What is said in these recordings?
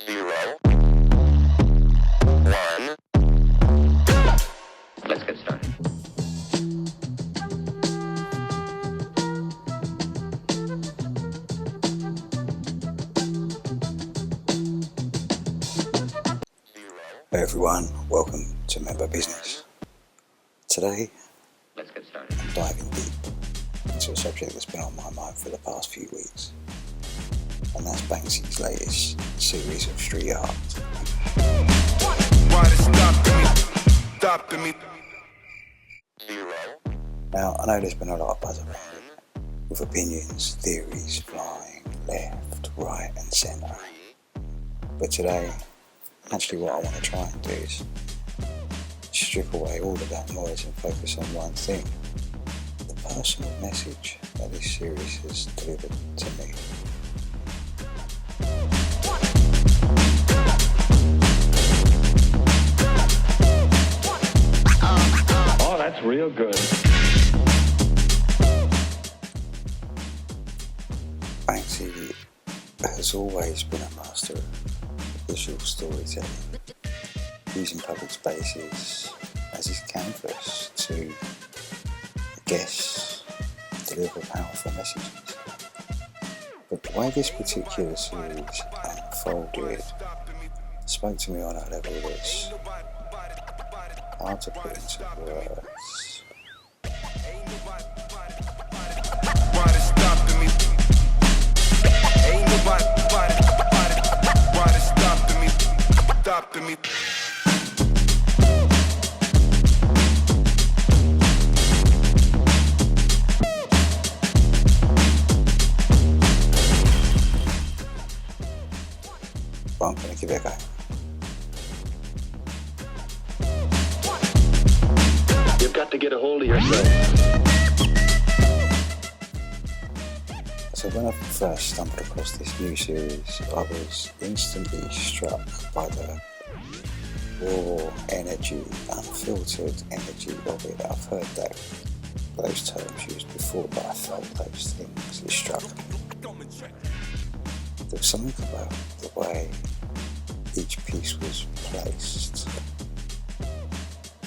0, 1. Let's get started. Hey everyone, welcome to Member Business. Today, Let's get started. I'm diving deep into a subject that's been on my mind for the past few weeks, and that's Banksy's latest series of street art. Why they stopping me? 0, Now, I know there's been a lot of buzz around it, with opinions, theories flying left, right and centre. But today, actually what I want to try and do is strip away all of that noise and focus on one thing: the personal message that this series has delivered to me. Oh, that's real good. Banksy has always been a master of visual storytelling, using public spaces as his canvas to, I guess, deliver powerful messages. But the way this particular series unfolded spoke to me on a level that's hard to put into words. Why they stopping me? Ain't nobody. Why they stopping me? But I'm going to give it a go. You've got to get a hold of yourself. So when I first stumbled across this new series, I was instantly struck by the raw energy, unfiltered energy of it. I've heard those terms used before, but I felt those things. It struck me. There was something about the way each piece was placed,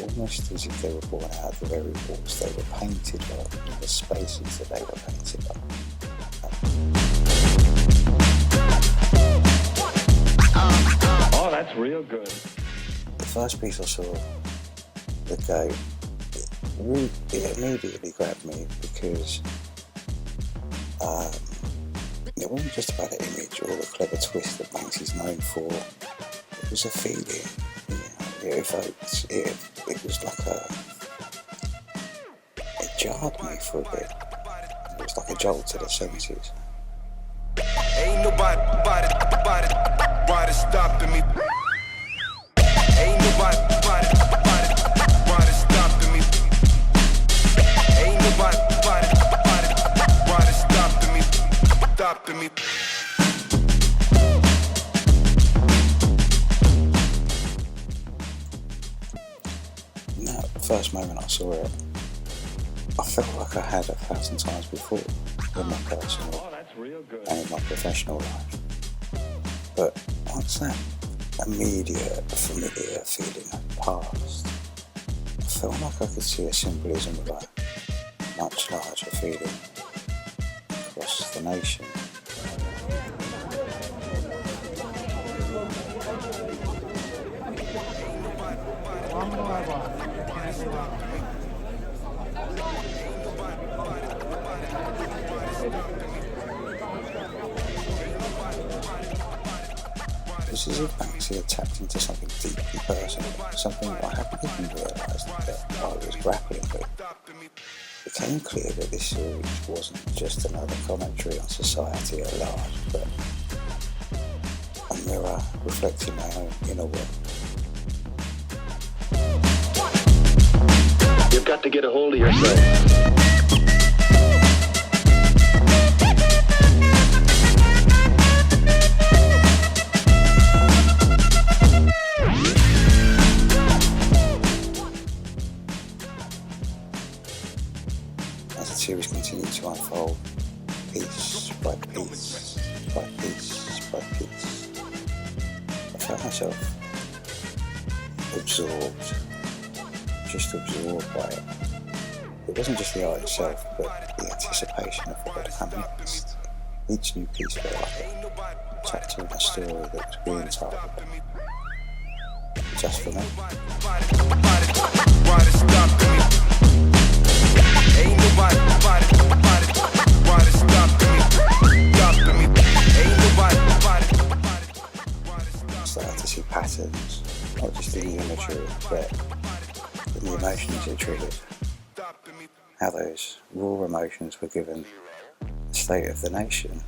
almost as if they were born out of the very walls they were painted on, in the spaces that they were painted on. Oh, that's real good. The first piece I saw, The Goat, it immediately grabbed me because it wasn't just about the image or the clever twist that Banksy's known for. It was a feeling, it evoked, it was like it jarred me for a bit. It was like a jolt to the senses. Ain't nobody. Why they stopping me? Ain't nobody. Why they stopping me? Ain't nobody. Why they stopping me? And that first moment I saw it, I felt like I had 1,000 times before in my personal Oh, that's real good. and in my professional life. But once that immediate familiar feeling had passed, I felt like I could see a symbolism of a much larger feeling across the nation. It was as if Banksy had tapped into something deeply personal, something I hadn't even realised that I was grappling with. It became clear that this series wasn't just another commentary on society at large, but a mirror reflecting my own inner world. You've got to get a hold of yourself. As the series continued to unfold, piece by piece by piece by piece, found myself just absorbed by it. It wasn't just the art itself, but the anticipation of what would come next. Each new piece felt like a chapter in a story that was being told, just for me. Started to see patterns, not just in the imagery, but in the emotions it triggered. How those raw emotions were given the state of the nation,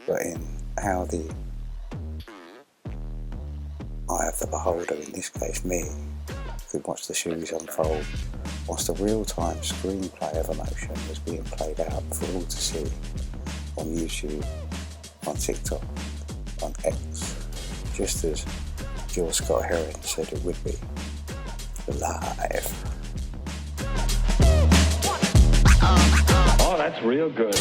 but in how the eye of the beholder, in this case me, could watch the series unfold whilst the real-time screenplay of emotion was being played out for all to see on YouTube, on TikTok, on X, just as George Scott Heron said it would be, live. Oh, that's real good.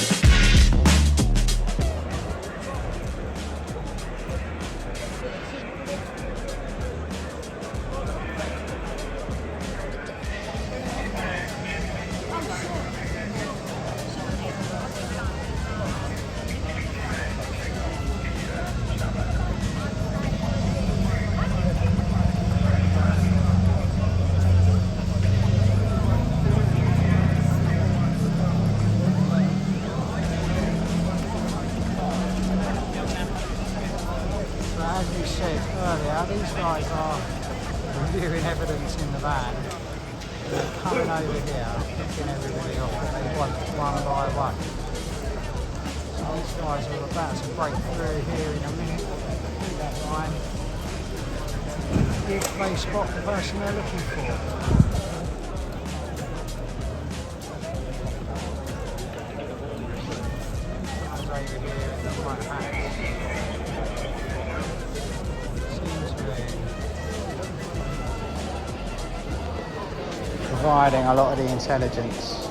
As we said earlier, these guys are reviewing evidence in the van. They're coming over here, picking everybody off that they want one by one. So these guys are about to break through here in a minute, through that line, if they spot the person they're looking for. Over here in the white hats. Providing a lot of the intelligence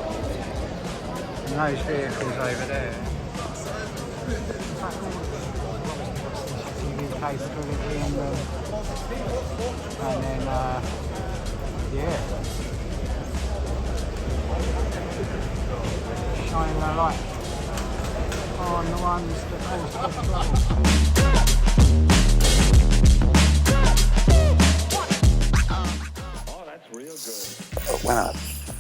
in those vehicles over there. TV capability in them, and then yeah, shining the light on the ones that cause the trouble. When I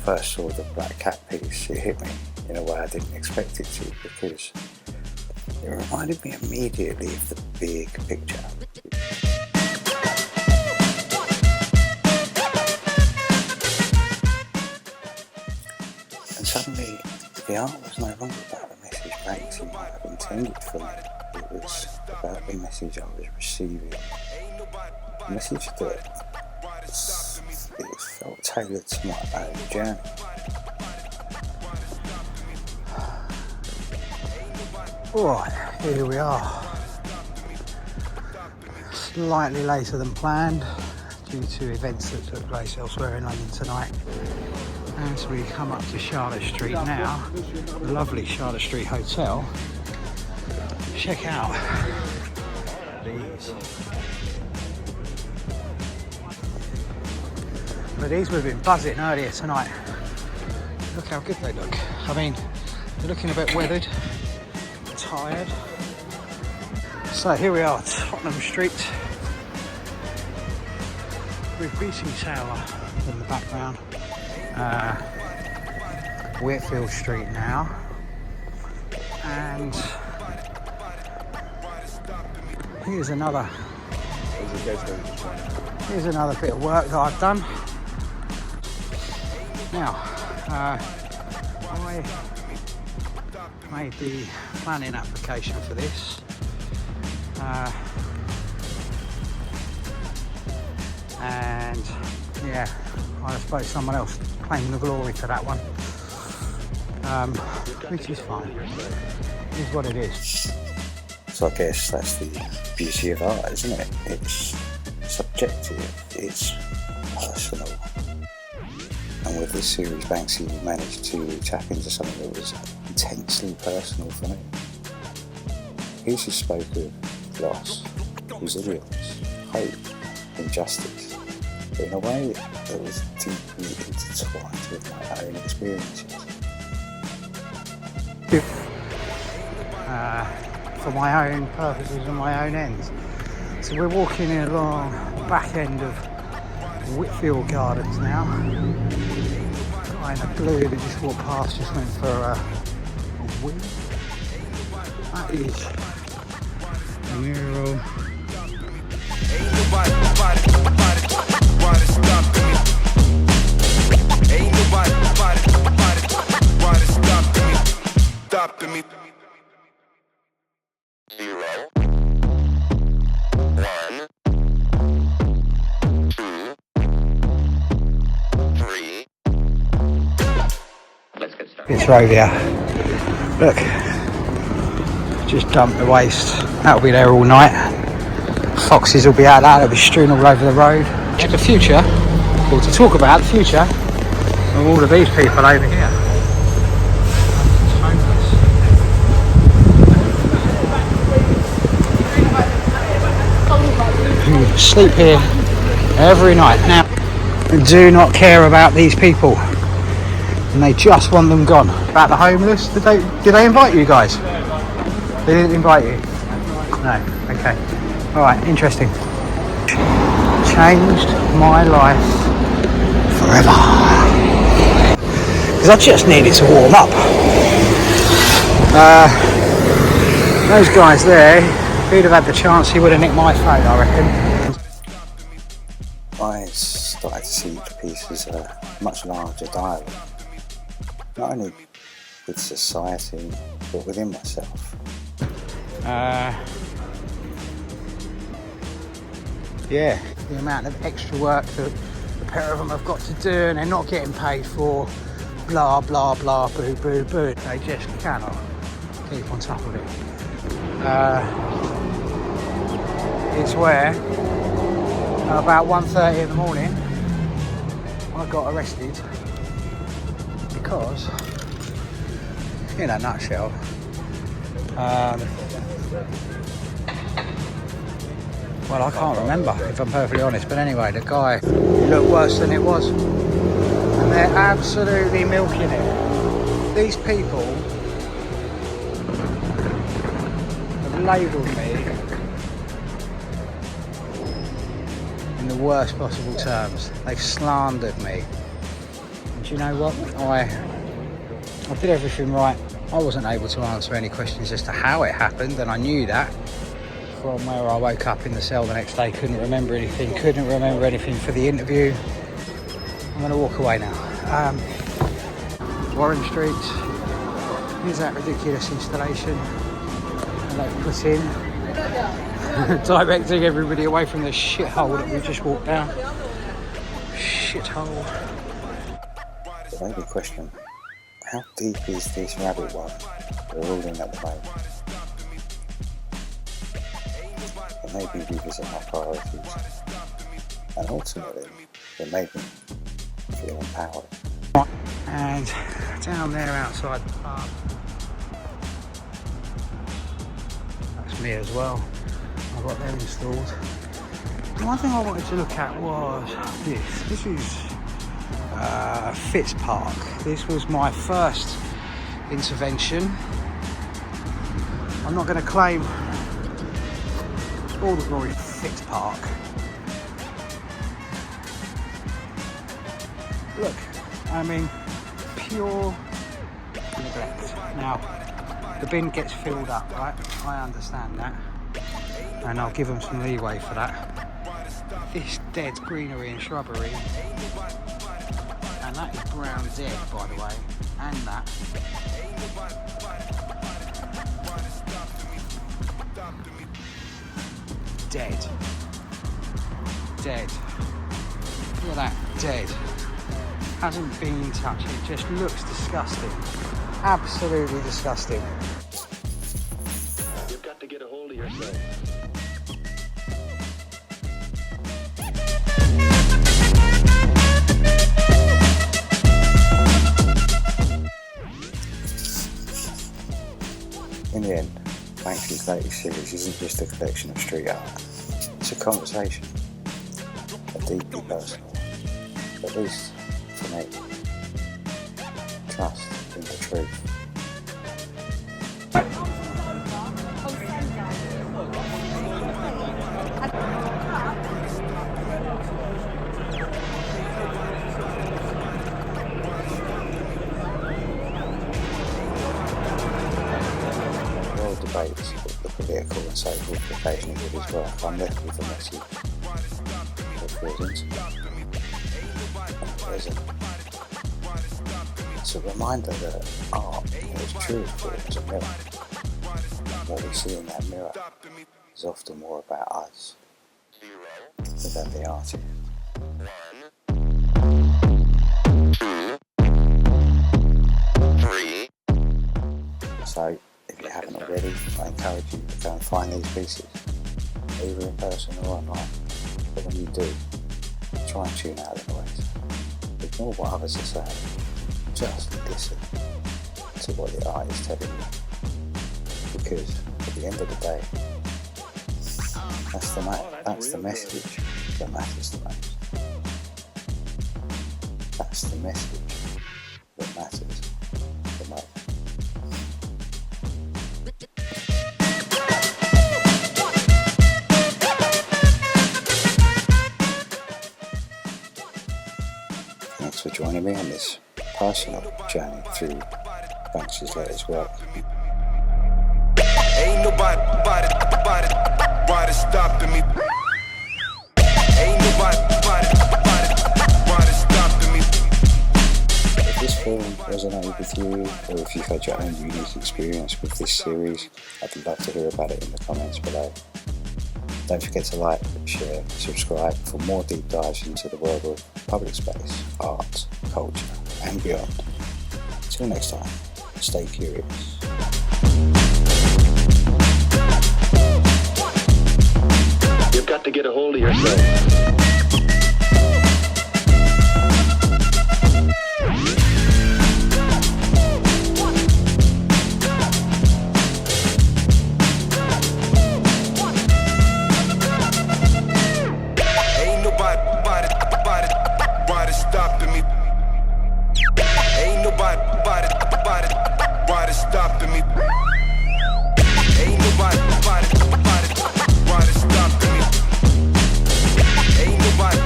first saw the Black Cat piece, it hit me in a way I didn't expect it to, because it reminded me immediately of the big picture. And suddenly, the art was no longer about the message Banksy might have intended for me. It was about the message I was receiving. A message that it felt tailored to my own journey. Alright, here we are. Slightly later than planned due to events that took place elsewhere in London tonight. As we come up to Charlotte Street now, the lovely Charlotte Street Hotel, check out these. But these would have been buzzing earlier tonight. Look how good they look. I mean, they're looking a bit weathered, tired. So here we are, Tottenham Street, with BC Tower in the background. Whitfield Street now. And here's another bit of work that I've done. Now, I made the planning application for this. And yeah, I suppose someone else claimed the glory for that one. Which is fine. It is what it is. So I guess that's the beauty of art, isn't it? It's subjective, it's personal. And with this series, Banksy managed to tap into something that was intensely personal for me. Pieces spoke of loss, resilience, hate injustice, but in a way that was deeply intertwined with my own experiences. For my own purposes and my own ends. So we're walking along the back end of Whitfield Gardens now. Guy in a blue that just walked past just went for a wee. That is a mural. Ain't nobody stopping me. Ain't nobody stopping me. 0, 1, 2, 3. Let's get started. This road here. Look. Just dump the waste. That'll be there all night. Foxes will be out there, they'll be strewn all over the road. To the future, or to talk about the future of all of these people over here. It's homeless. Who sleep here every night. Now, do not care about these people. And they just want them gone. About the homeless, did they invite you guys? They didn't invite you? No, okay. Alright, interesting. Changed my life forever. Because I just needed to warm up. Those guys there, if he'd have had the chance, he would have nicked my phone, I reckon. I started to see each piece as a much larger dialogue, not only with society, but within myself. Yeah, the amount of extra work that the pair of them have got to do and they're not getting paid for, blah blah blah, boo boo boo. They just cannot keep on top of it. It's where about 1:30 in the morning I got arrested because, in a nutshell, well, I can't remember, if I'm perfectly honest, but anyway, the guy looked worse than it was. And they're absolutely milking it. These people have labelled me in the worst possible terms. They've slandered me. And do you know what? I did everything right. I wasn't able to answer any questions as to how it happened, and I knew that from where I woke up in the cell the next day. Couldn't remember anything for the interview. I'm going to walk away now. Warren Street. Here's that ridiculous installation that they've put in, directing everybody away from the shithole that we just walked down. Shithole. It made me question, how deep is this rabbit one we're all in at the moment? It made me revisit my priorities, and ultimately it made me feel empowered. And down there outside the park, that's me as well. I've got them installed. The one thing I wanted to look at was this. This is Fitz Park. This was my first intervention. I'm not going to claim all the glory for Fitz Park. Look, I mean, pure neglect. Now, the bin gets filled up, right? I understand that, and I'll give them some leeway for that. This dead greenery and shrubbery, and that is brown dead, by the way, and that. Dead. Dead. Look at that, dead. Hasn't been touched, it just looks disgusting. Absolutely disgusting. You've got to get a hold of yourself. In the end, Banksy's latest series isn't just a collection of street art, It's a conversation, a deeply personal, at least for me. Trust in the truth. World debates the political and social implications of his work. I'm left with a message that feels intimate and resonant. It's a reminder that art, in its truest form, is a mirror. And what we see in that mirror is often more about us than the artist. 3. So, if you haven't already, I encourage you to go and find these pieces, either in person or online. But when you do, try and tune out the noise. Ignore what others are saying. Just listen to what the art is telling you. Because at the end of the day, that's the message that matters the most. That's the message that matters the most. Thanks for joining me on this personal journey through Banksy's latest work. Ain't nobody stopping me. Ain't nobody stopping me. If this film resonated with you, or if you've had your own unique experience with this series, I'd love to hear about it in the comments below. Don't forget to like, share, subscribe for more deep dives into the world of public space, art, culture, and beyond. Till next time, stay curious. You've got to get a hold of yourself. Stopping me. Ain't nobody stopping me. Ain't nobody stopping me. Ain't nobody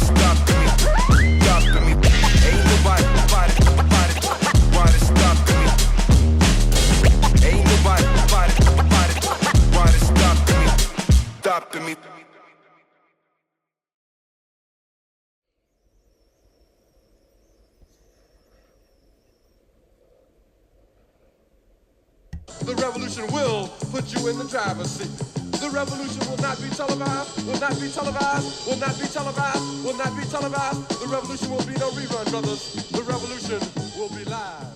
stopping me. Stopping me. Ain't nobody stopping me. Ain't nobody stopping me. The revolution will put you in the driver's seat. The revolution will not be televised, will not be televised, will not be televised, will not be televised. The revolution will be no rerun, brothers. The revolution will be live.